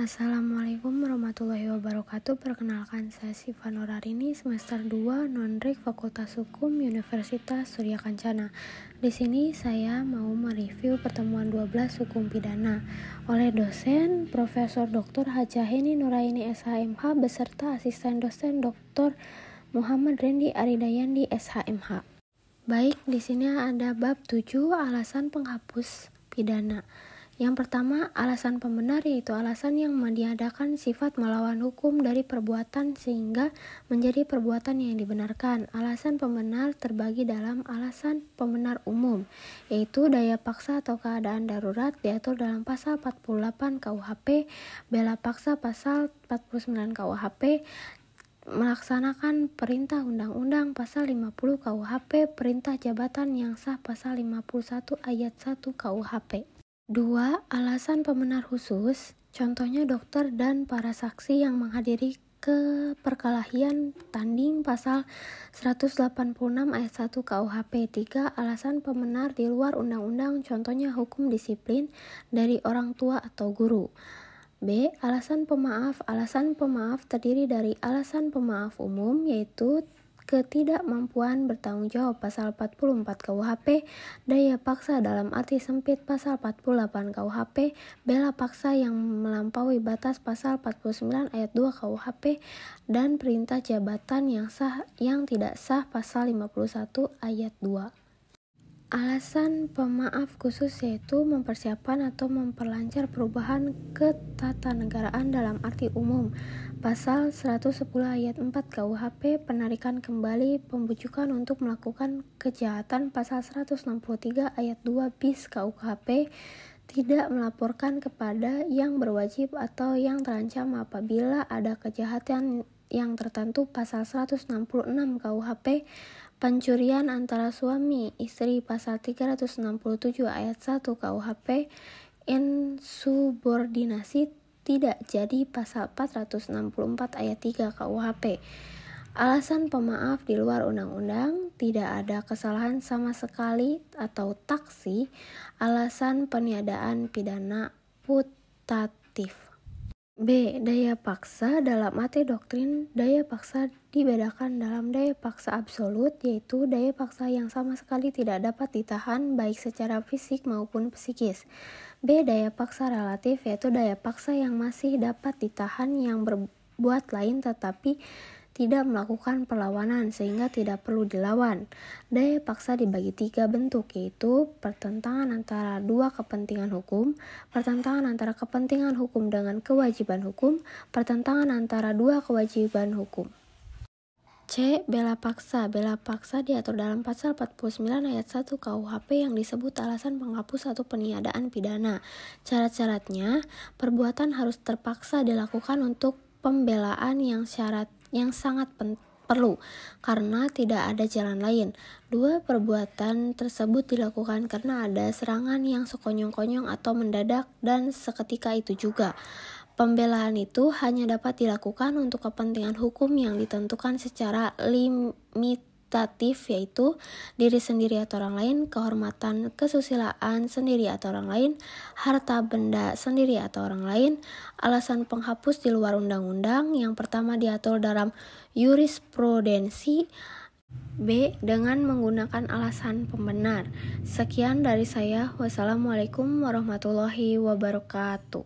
Assalamualaikum warahmatullahi wabarakatuh. Perkenalkan, saya Siva Nurarini, semester 2 Non-Reg Fakultas Hukum Universitas Surya Kencana. Di sini saya mau mereview pertemuan 12 hukum pidana oleh dosen Profesor Dr. Hajah Heni Nuraini SHMH beserta asisten dosen Dr. Muhammad Rendi Aridayandi SHMH. Baik, di sini ada bab 7 alasan penghapus pidana. Yang pertama, alasan pembenar, yaitu alasan yang meniadakan sifat melawan hukum dari perbuatan sehingga menjadi perbuatan yang dibenarkan. Alasan pembenar terbagi dalam alasan pembenar umum, yaitu daya paksa atau keadaan darurat diatur dalam pasal 48 KUHP, bela paksa pasal 49 KUHP, melaksanakan perintah undang-undang pasal 50 KUHP, perintah jabatan yang sah pasal 51 ayat 1 KUHP. 2. Alasan pembenar khusus, contohnya dokter dan para saksi yang menghadiri ke perkelahian tanding pasal 186 ayat 1 KUHP. 3. Alasan pembenar di luar undang-undang, contohnya hukum disiplin dari orang tua atau guru. B. Alasan pemaaf. Alasan pemaaf terdiri dari alasan pemaaf umum, yaitu ketidakmampuan bertanggung jawab pasal 44 KUHP, daya paksa dalam arti sempit pasal 48 KUHP, bela paksa yang melampaui batas pasal 49 ayat 2 KUHP, dan perintah jabatan yang tidak sah pasal 51 ayat 2. Alasan pemaaf khusus yaitu mempersiapkan atau memperlancar perubahan ketatanegaraan dalam arti umum. Pasal 110 ayat 4 KUHP, penarikan kembali pembujukan untuk melakukan kejahatan. Pasal 163 ayat 2 bis KUHP, tidak melaporkan kepada yang berwajib atau yang terancam apabila ada kejahatan yang tertentu. Pasal 166 KUHP, pencurian antara suami istri. Pasal 367 ayat 1 KUHP, insubordinasi tidak jadi. Pasal 464 ayat 3 KUHP. Alasan pemaaf di luar undang-undang, tidak ada kesalahan sama sekali atau taksi. Alasan peniadaan pidana putatif. B. Daya paksa. Dalam arti doktrin, daya paksa dibedakan dalam daya paksa absolut, yaitu daya paksa yang sama sekali tidak dapat ditahan baik secara fisik maupun psikis. B. Daya paksa relatif, yaitu daya paksa yang masih dapat ditahan yang berbuat lain tetapi tidak melakukan perlawanan sehingga tidak perlu dilawan. Daya paksa dibagi 3 bentuk, yaitu pertentangan antara dua kepentingan hukum, pertentangan antara kepentingan hukum dengan kewajiban hukum, pertentangan antara dua kewajiban hukum. C. Bela paksa. Bela paksa diatur dalam pasal 49 ayat 1 KUHP yang disebut alasan penghapus atau peniadaan pidana. Syarat-syaratnya, perbuatan harus terpaksa dilakukan untuk pembelaan yang sangat perlu karena tidak ada jalan lain. 2. Perbuatan tersebut dilakukan karena ada serangan yang sekonyong-konyong atau mendadak dan seketika itu juga. Pembelaan itu hanya dapat dilakukan untuk kepentingan hukum yang ditentukan secara limitatif, yaitu diri sendiri atau orang lain, kehormatan kesusilaan sendiri atau orang lain, harta benda sendiri atau orang lain. Alasan penghapus di luar undang-undang, yang pertama diatur dalam jurisprudensi. B. Dengan menggunakan alasan pembenar. Sekian dari saya. Wassalamualaikum warahmatullahi wabarakatuh.